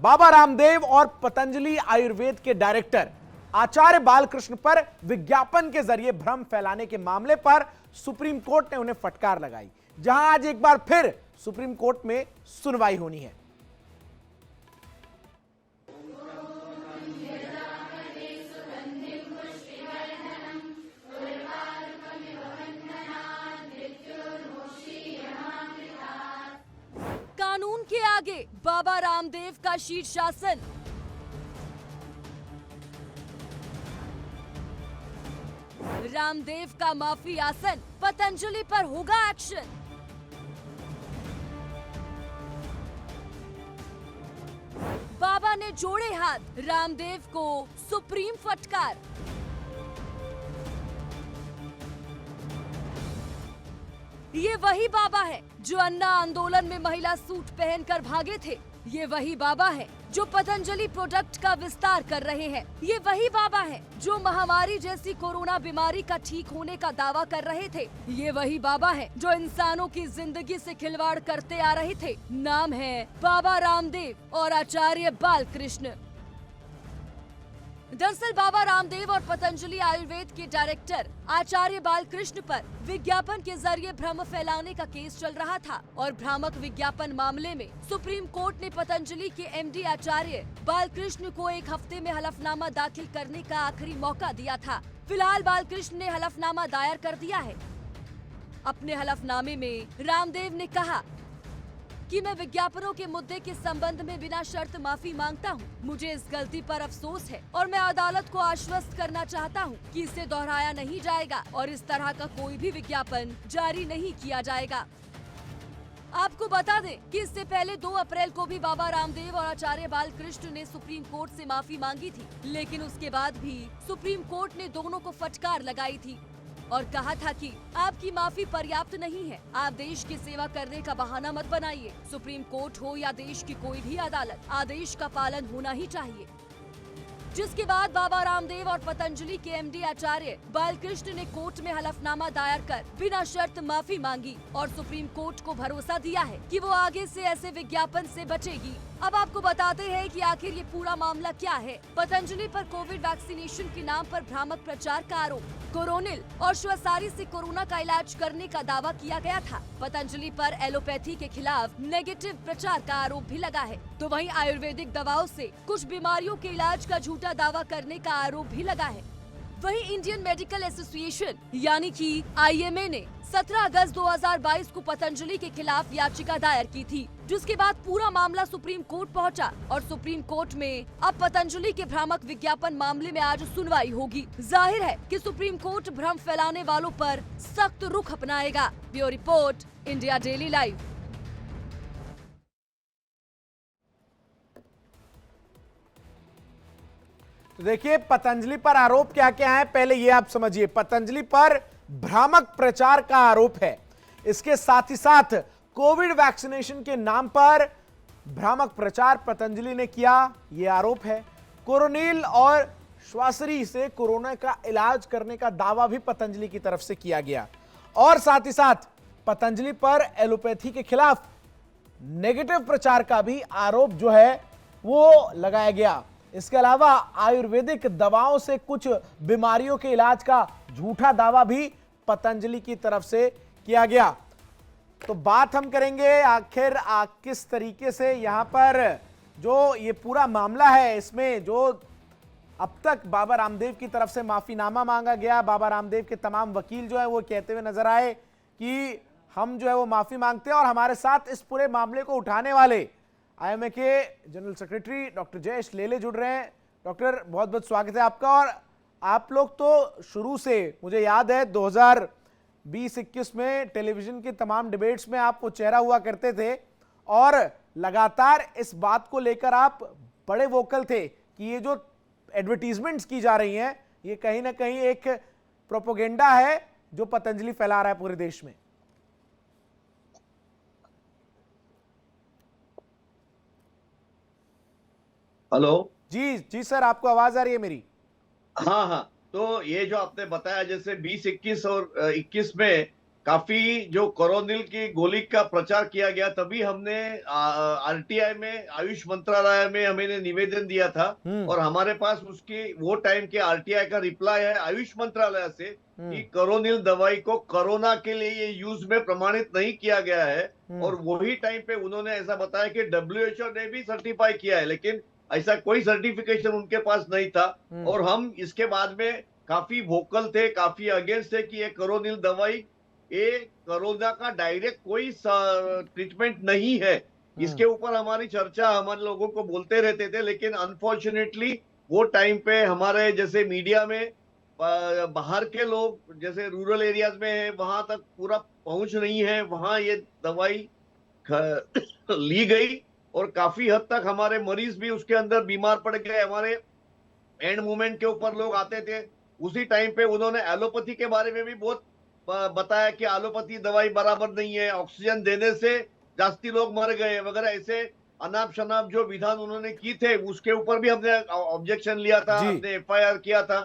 बाबा रामदेव और पतंजलि आयुर्वेद के डायरेक्टर आचार्य बालकृष्ण पर विज्ञापन के जरिए भ्रम फैलाने के मामले पर सुप्रीम कोर्ट ने उन्हें फटकार लगाई, जहां आज एक बार फिर सुप्रीम कोर्ट में सुनवाई होनी है। कानून के आगे बाबा रामदेव का शीर्षासन। रामदेव का माफी आसन, पतंजलि पर होगा एक्शन। बाबा ने जोड़े हाथ, रामदेव को सुप्रीम फटकार। ये वही बाबा है जो अन्ना आंदोलन में महिला सूट पहनकर भागे थे। ये वही बाबा है जो पतंजलि प्रोडक्ट का विस्तार कर रहे हैं। ये वही बाबा है जो महामारी जैसी कोरोना बीमारी का ठीक होने का दावा कर रहे थे। ये वही बाबा है जो इंसानों की जिंदगी से खिलवाड़ करते आ रहे थे। नाम है बाबा रामदेव और आचार्य बालकृष्ण। दरअसल बाबा रामदेव और पतंजलि आयुर्वेद के डायरेक्टर आचार्य बालकृष्ण पर विज्ञापन के जरिए भ्रम फैलाने का केस चल रहा था और भ्रामक विज्ञापन मामले में सुप्रीम कोर्ट ने पतंजलि के एमडी आचार्य बालकृष्ण को एक हफ्ते में हलफनामा दाखिल करने का आखिरी मौका दिया था। फिलहाल बालकृष्ण ने हलफनामा दायर कर दिया है। अपने हलफनामे में रामदेव ने कहा कि मैं विज्ञापनों के मुद्दे के संबंध में बिना शर्त माफी मांगता हूं। मुझे इस गलती पर अफसोस है और मैं अदालत को आश्वस्त करना चाहता हूं कि इसे दोहराया नहीं जाएगा और इस तरह का कोई भी विज्ञापन जारी नहीं किया जाएगा। आपको बता दें कि इससे पहले 2 अप्रैल को भी बाबा रामदेव और आचार्य बालकृष्ण ने सुप्रीम कोर्ट से माफी मांगी थी, लेकिन उसके बाद भी सुप्रीम कोर्ट ने दोनों को फटकार लगाई थी और कहा था कि आपकी माफी पर्याप्त नहीं है, आप देश की सेवा करने का बहाना मत बनाइए। सुप्रीम कोर्ट हो या देश की कोई भी अदालत, आदेश का पालन होना ही चाहिए। जिसके बाद बाबा रामदेव और पतंजलि के एमडी आचार्य बालकृष्ण ने कोर्ट में हलफनामा दायर कर बिना शर्त माफी मांगी और सुप्रीम कोर्ट को भरोसा दिया है कि वो आगे से ऐसे विज्ञापन से बचेगी। अब आपको बताते हैं कि आखिर ये पूरा मामला क्या है। पतंजलि पर कोविड वैक्सीनेशन के नाम पर भ्रामक प्रचार का आरोप, कोरोनिल और श्वसारी से कोरोना का इलाज करने का दावा किया गया था। पतंजलि पर एलोपैथी के खिलाफ नेगेटिव प्रचार का आरोप भी लगा है, तो वहीं आयुर्वेदिक दवाओं से कुछ बीमारियों के इलाज का झूठा दावा करने का आरोप भी लगा है। वहीं इंडियन मेडिकल एसोसिएशन यानी कि आईएमए ने 17 अगस्त 2022 को पतंजलि के खिलाफ याचिका दायर की थी, जिसके बाद पूरा मामला सुप्रीम कोर्ट पहुंचा और सुप्रीम कोर्ट में अब पतंजलि के भ्रामक विज्ञापन मामले में आज सुनवाई होगी। जाहिर है कि सुप्रीम कोर्ट भ्रम फैलाने वालों पर सख्त रुख अपनाएगा। Bureau report, India daily live. देखिए पतंजलि पर आरोप क्या क्या है, पहले ये आप समझिए। पतंजलि पर भ्रामक प्रचार का आरोप है, इसके साथ ही साथ कोविड वैक्सीनेशन के नाम पर भ्रामक प्रचार पतंजलि ने किया, यह आरोप है। कोरोनिल और श्वासरी से कोरोना का इलाज करने का दावा भी पतंजलि की तरफ से किया गया और साथ ही साथ पतंजलि पर एलोपैथी के खिलाफ नेगेटिव प्रचार का भी आरोप जो है वो लगाया गया। इसके अलावा आयुर्वेदिक दवाओं से कुछ बीमारियों के इलाज का झूठा दावा भी पतंजलि की तरफ से किया गया। तो बात हम करेंगे आखिर किस तरीके से यहां पर जो ये पूरा मामला है, इसमें जो अब तक बाबा रामदेव की तरफ से माफीनामा मांगा गया, बाबा रामदेव के तमाम वकील जो है वो कहते हुए नजर आए कि हम जो है वो माफी मांगते हैं और हमारे साथ इस पूरे मामले को उठाने वाले आईएमए के जनरल सेक्रेटरी डॉक्टर जयेश लेले जुड़ रहे हैं। डॉक्टर बहुत बहुत स्वागत है आपका। और आप लोग तो शुरू से, मुझे याद है 2020-21 में टेलीविजन की तमाम डिबेट्स में आप वो चेहरा हुआ करते थे और लगातार इस बात को लेकर आप बड़े वोकल थे कि ये जो एडवर्टीजमेंट्स की जा रही हैं ये कहीं ना कहीं एक प्रोपोगेंडा है जो पतंजलि फैला रहा है पूरे देश में। हेलो जी जी सर, आपको आवाज आ रही है मेरी? हाँ हाँ, तो ये जो आपने बताया जैसे 20, 21 और 21 में काफी जो कोरोनिल की गोली का प्रचार किया गया, तभी हमने आरटीआई में, आयुष मंत्रालय में हमने निवेदन दिया था। हम्म। और हमारे पास उसकी वो टाइम के आरटीआई का रिप्लाई है आयुष मंत्रालय से कि हम्म। कोरोनिल दवाई को कोरोना के लिए ये यूज में प्रमाणित नहीं किया गया है। हम्म। और वही टाइम पे उन्होंने ऐसा बताया कि डब्ल्यूएचओ ने भी सर्टिफाई किया है, लेकिन ऐसा कोई सर्टिफिकेशन उनके पास नहीं था। हम्म। और हम इसके बाद में काफी वोकल थे, काफी अगेंस्ट थे कि ये कोरोनिल दवाई, ये कोरोना का डायरेक्ट कोई ट्रीटमेंट नहीं है। हम्म। इसके ऊपर हमारी चर्चा हमारे लोगों को बोलते रहते थे, लेकिन अनफॉर्चुनेटली वो टाइम पे हमारे जैसे मीडिया में बाहर के लोग जैसे रूरल एरियाज में है, वहां तक पूरा पहुंच नहीं है, वहां ये दवाई ली गई। और काफी हद तक हमारे मरीज भी उसके अंदर बीमार पड़ गए। हमारे एंड मोमेंट के ऊपर लोग आते थे। उसी टाइम पे उन्होंने एलोपैथी के बारे में भी बहुत बताया कि एलोपैथी दवाई बराबर नहीं है, ऑक्सीजन देने से जास्ती लोग मर गए वगैरह, ऐसे अनाप शनाप जो विधान उन्होंने की थे, उसके ऊपर भी हमने ऑब्जेक्शन लिया था, जी। हमने एफआईआर किया था।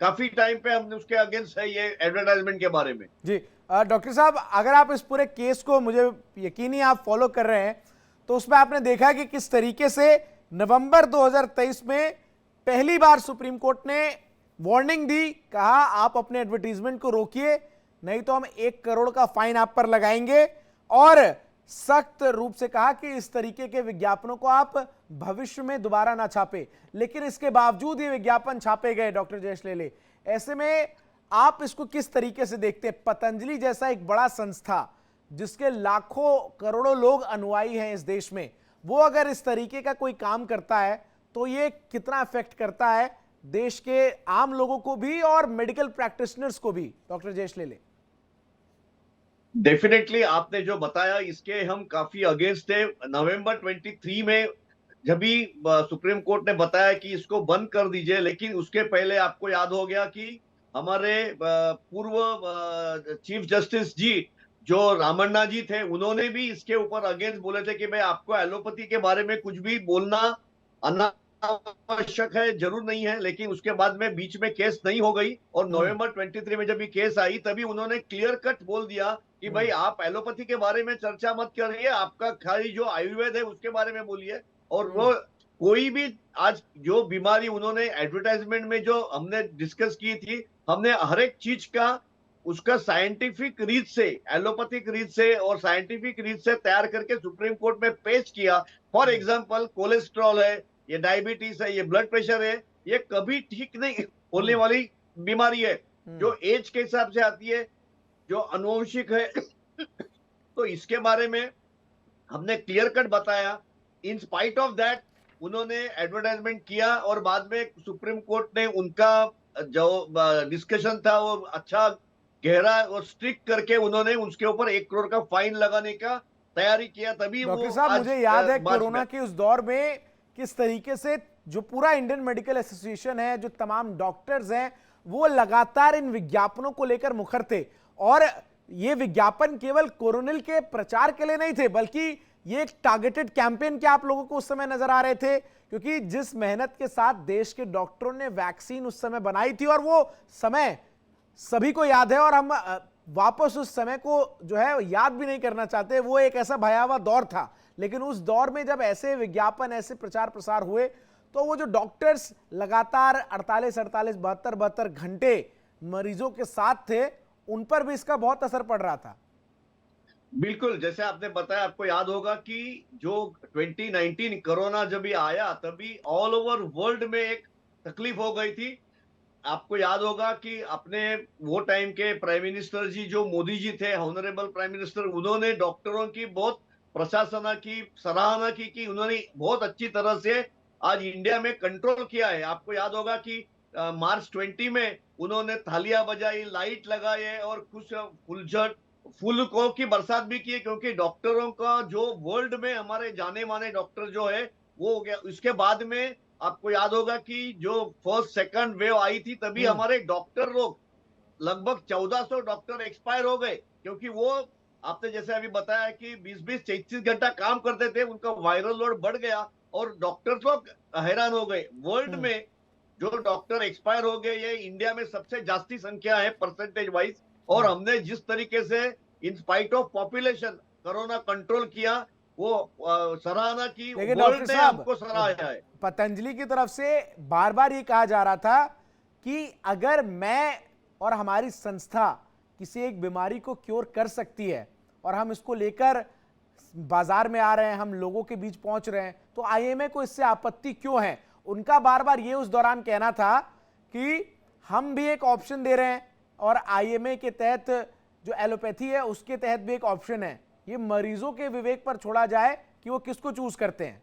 काफी टाइम पे हमने उसके अगेंस्ट है ये एडवर्टाइजमेंट के बारे में। जी। डॉक्टर साहब, अगर आप इस पूरे केस को, मुझे यकीनी आप फॉलो कर रहे हैं, तो उसमें आपने देखा कि किस तरीके से नवंबर 2023 में पहली बार सुप्रीम कोर्ट ने वार्निंग दी, कहा आप अपने एडवर्टीजमेंट को रोकिए, नहीं तो हम 1 करोड़ का फाइन आप पर लगाएंगे, और सख्त रूप से कहा कि इस तरीके के विज्ञापनों को आप भविष्य में दोबारा ना छापे। लेकिन इसके बावजूद ये विज्ञापन छापे गए डॉक्टर जयेश लेले। ऐसे में आप इसको किस तरीके से देखते हैं? पतंजलि जैसा एक बड़ा संस्था जिसके लाखों करोड़ों लोग अनुयायी हैं इस देश में, वो अगर इस तरीके का कोई काम करता है तो ये कितना इफेक्ट करता है देश के आम लोगों को भी और मेडिकल प्रैक्टिशनर्स को भी? डॉक्टर जयेश लेले। डेफिनेटली आपने जो बताया इसके हम काफी अगेंस्ट थे। नवंबर 23 में जब भी सुप्रीम कोर्ट ने बताया कि इसको बंद कर दीजिए, लेकिन उसके पहले आपको याद हो गया कि हमारे पूर्व चीफ जस्टिस जी जो रामन्ना जी थे, उन्होंने भी इसके ऊपर अगेंस्ट बोले थे कि भाई आपको एलोपैथी के बारे में कुछ भी बोलना अनावश्यक है, जरूर नहीं है। लेकिन उसके बाद में बीच में केस नहीं हो गई, और नवंबर 23 में जब भी केस आई तभी उन्होंने क्लियर कट बोल दिया कि भाई आप एलोपैथी के बारे में चर्चा मत करिए, आपका खाली जो आयुर्वेद है उसके बारे में बोलिए। और वो कोई भी आज जो बीमारी उन्होंने एडवर्टाइजमेंट में जो हमने डिस्कस की थी, हमने हर एक चीज का उसका साइंटिफिक रीत से, एलोपैथिक रीत से और साइंटिफिक रीत से तैयार करके सुप्रीम कोर्ट में पेश किया। फॉर एग्जाम्पल कोलेस्ट्रॉल है, ये डायबिटीज है, ये ब्लड प्रेशर है, ये कभी ठीक नहीं होने वाली बीमारी है, जो एज के हिसाब से आती है, जो अनुवंशिक है। तो इसके बारे में हमने क्लियर कट बताया। इन स्पाइट ऑफ दैट उन्होंने एडवर्टाइजमेंट किया, और बाद में सुप्रीम कोर्ट ने उनका जो डिस्कशन था वो अच्छा गहरा और स्ट्रिक्ट करके उन्होंने उसके ऊपर 1 करोड़ का फाइन लगाने का तैयारी किया। तभी डॉक्टर वो साहब, आज मुझे याद है मार्च कोरोना में। के उस दौर में किस तरीके से जो पूरा इंडियन मेडिकल एसोसिएशन है, जो तमाम डॉक्टर्स हैं, वो लगातार इन विज्ञापनों को लेकर मुखर थे। और ये विज्ञापन केवल कोरोनिल के प्रचार के लिए नहीं थे, बल्कि ये एक टारगेटेड कैंपेन के आप लोगों को उस समय नजर आ रहे थे, क्योंकि जिस मेहनत के साथ देश के डॉक्टरों ने वैक्सीन उस समय बनाई थी, और वो समय सभी को याद है, और हम वापस उस समय को जो है याद भी नहीं करना चाहते। वो एक ऐसा भयावह दौर था, लेकिन उस दौर में जब ऐसे विज्ञापन, ऐसे प्रचार प्रसार हुए, तो वो जो डॉक्टर्स लगातार 48 48 72 घंटे मरीजों के साथ थे, उन पर भी इसका बहुत असर पड़ रहा था। बिल्कुल, जैसे आपने बताया, आपको याद होगा कि जो 2019 कोरोना जब भी आया, तभी ऑल ओवर वर्ल्ड में एक तकलीफ हो गई थी। आपको याद होगा कि अपने वो टाइम के प्राइम मिनिस्टर जी जो मोदी जी थे, ऑनरेबल प्राइम मिनिस्टर, उन्होंने डॉक्टरों की बहुत प्रशासना की सराहना की कि उन्होंने बहुत अच्छी तरह से आज इंडिया में कंट्रोल किया है। आपको याद होगा कि मार्च 20 में उन्होंने थालियां बजाई, लाइट लगाए, और कुछ फुलझड़ फूलों की बरसात भी की, क्योंकि डॉक्टरों का जो वर्ल्ड में हमारे जाने माने डॉक्टर जो है वो हो गया। उसके बाद में आपको याद होगा कि जो फर्स्ट सेकंड वेव आई थी, तभी हमारे डॉक्टर लोग लगभग 1400 डॉक्टर एक्सपायर हो गए, क्योंकि वो आपने जैसे अभी बताया कि 20-20 33 घंटा काम करते थे, उनका वायरल लोड बढ़ गया और डॉक्टर्स लोग हैरान हो गए। वर्ल्ड में जो डॉक्टर एक्सपायर हो गए, ये इंडिया में सबसे जास्ती संख्या है परसेंटेज वाइज। और हमने जिस तरीके से in spite of population corona control किया, वो सराहना की, लेकिन डॉक्टर वर्ल्ड ने साहब, हमको सराहा है। पतंजलि की तरफ से बार बार ये कहा जा रहा था कि अगर मैं और हमारी संस्था किसी एक बीमारी को क्योर कर सकती है और हम इसको लेकर बाजार में आ रहे हैं, हम लोगों के बीच पहुंच रहे हैं, तो आईएमए को इससे आपत्ति क्यों है? उनका बार बार ये उस दौरान कहना था कि हम भी एक ऑप्शन दे रहे हैं और आईएमए के तहत जो एलोपैथी है उसके तहत भी एक ऑप्शन है। ये मरीजों के विवेक पर छोड़ा जाए कि वो किसको चूज करते हैं।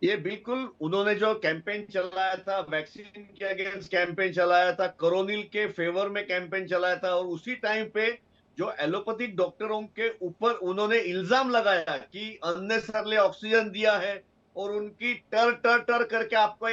ये बिल्कुल, उन्होंने जो कैंपेन चलाया था, वैक्सीन के अगेंस्ट कैंपेन चलाया था, कोरोनिल के फेवर में कैंपेन चलाया था, और उसी टाइम पे जो एलोपैथिक डॉक्टरों के ऊपर उन्होंने इल्जाम लगाया कि अननेसेसरली ऑक्सीजन दिया है, और उनकी टर टर टर करके आपको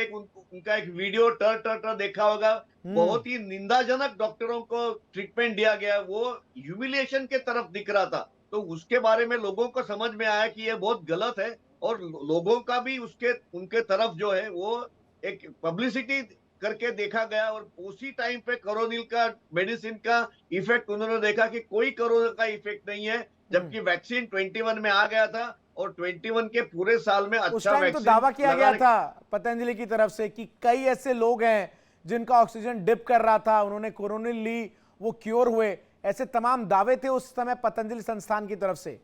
उनका एक वीडियो टर टर टर देखा होगा। बहुत ही निंदाजनक डॉक्टरों को ट्रीटमेंट दिया गया, वो ह्यूमिलिएशन के तरफ दिख रहा था। तो उसके बारे में लोगों को समझ में आया कि ये बहुत गलत है, और लोगों का भी उनके तरफ जो है वो एक पब्लिसिटी करके देखा गया, और उसी टाइम पे कोरोनिल का मेडिसिन का इफेक्ट उन्होंने देखा कि कोई कोरोना का इफेक्ट नहीं है, जबकि वैक्सीन 21 में आ गया था, और 21 के पूरे साल में उस अच्छा टाइम तो वैक्सीन दावा किया गया था पतंजलि की तरफ से कि कई ऐसे लोग हैं जिनका ऑक्सीजन डिप कर रहा था, उन्होंने कोरोनिल ली, वो क्योर हुए। ऐसे तमाम दावे थे उस समय पतंजलि संस्थान की तरफ से।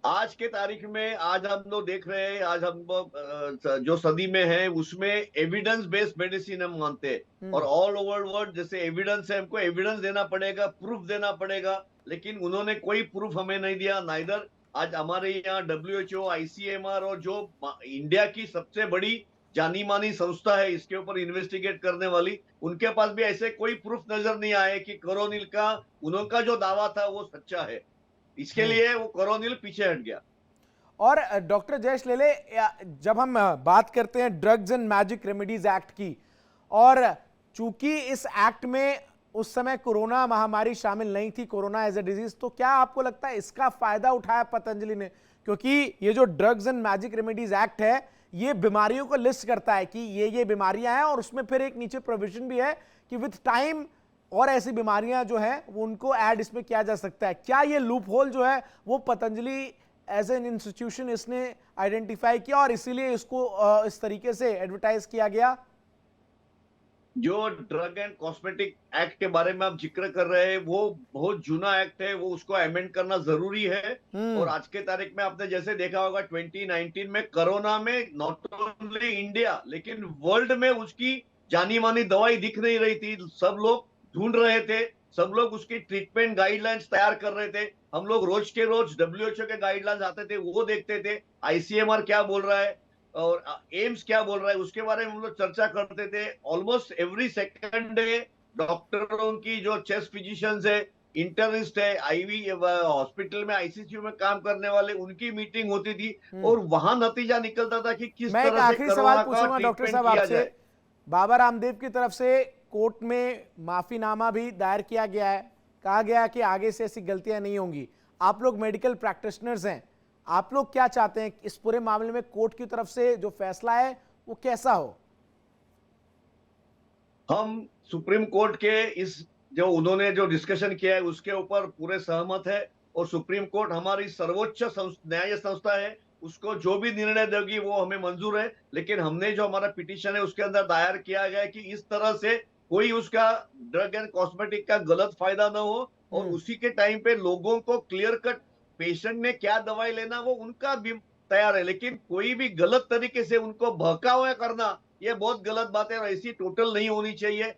आज के तारीख में, आज हम लोग देख रहे हैं, आज हम जो सदी में है उसमें एविडेंस बेस्ड मेडिसिन हम मानते हैं, और ऑल ओवर वर्ल्ड जैसे एविडेंस है, हमको एविडेंस देना पड़ेगा, प्रूफ देना पड़ेगा, लेकिन उन्होंने कोई प्रूफ हमें नहीं दिया। नाइदर आज हमारे यहाँ WHO, ICMR और जो इंडिया की सबसे बड़ी जानी मानी संस्था है इसके ऊपर इन्वेस्टिगेट करने वाली, उनके पास भी ऐसे कोई प्रूफ नजर नहीं आए कि कोरोनिल का उनका जो दावा था वो सच्चा है। इसके लिए वो कोरोनिल पीछे हट गया। और डॉक्टर जयेश लेले, जब हम बात करते हैं drugs and magic remedies act की, और चूंकि इस एक्ट में उस समय कोरोना महामारी शामिल नहीं थी, कोरोना एज ए डिजीज, तो क्या आपको लगता है इसका फायदा उठाया पतंजलि ने? क्योंकि ये जो drugs and magic remedies act है, ये बीमारियों को लिस्ट करता है कि ये बीमारियां हैं, और उसमें फिर एक नीचे प्रोविजन भी है कि विथ टाइम और ऐसी बीमारियां जो है वो उनको ऐड इसमें किया जा सकता है। क्या ये लूप होल जो है वो पतंजलि एज एन इंस्टीट्यूशन इसने आइडेंटिफाई किया और इसीलिए इसको इस तरीके से एडवर्टाइज किया गया? जो ड्रग एंड कॉस्मेटिक एक्ट के बारे में आप जिक्र कर रहे हैं, वो बहुत जूना एक्ट है, वो उसको अमेंड करना जरूरी है। और आज के तारीख में आपने जैसे देखा होगा 2019 में कोरोना में नॉट ओनली इंडिया लेकिन वर्ल्ड में उसकी जानी मानी दवाई दिख नहीं रही थी, सब लोग ढूंढ रहे थे, सब लोग उसकी ट्रीटमेंट गाइडलाइंस तैयार कर रहे थे। हम लोग रोज के रोज WHO के गाइडलाइंस आते थे, वो देखते थे, ICMR क्या बोल रहा है और एम्स क्या बोल रहा है, उसके बारे में हम लोग चर्चा करते थे। ऑलमोस्ट एवरी सेकंड डे डॉक्टरों की, जो चेस्ट फिजिशियंस है, इंटर्निस्ट है, आईवी हॉस्पिटल में ICU में काम करने वाले, उनकी मीटिंग होती थी, और वहां नतीजा निकलता था कि किस मैं एक तरह से आखिरी सवाल कोरोना का पूछूंगा डॉक्टर ट्रीटमेंट साहब किया आपसे। जाए। बाबा रामदेव की तरफ से कोर्ट में माफीनामा भी दायर किया गया है, कहा गया कि आगे से ऐसी गलतियां नहीं होंगी। आप लोग मेडिकल प्रैक्टिशनर्स हैं, आप लोग क्या चाहते हैं इस पूरे मामले में कोर्ट की तरफ से जो फैसला है वो कैसा हो? हम सुप्रीम कोर्ट के इस जो उन्होंने जो डिस्कशन किया है उसके ऊपर पूरे सहमत है, और सुप्रीम कोर्ट हमारी सर्वोच्च न्याय संस्था है, उसको जो भी निर्णय देगी वो हमें मंजूर है। लेकिन हमने जो हमारा पिटीशन है उसके अंदर दायर किया गया है कि इस तरह से कोई उसका ड्रग एंड कॉस्मेटिक का गलत फायदा ना हो, और उसी के टाइम पे लोगों को क्लियर कट पेशेंट ने क्या दवाई लेना वो उनका भी तैयार है, लेकिन कोई भी गलत तरीके से उनको बहकावा करना ये बहुत गलत बात है, और ऐसी टोटल नहीं होनी चाहिए।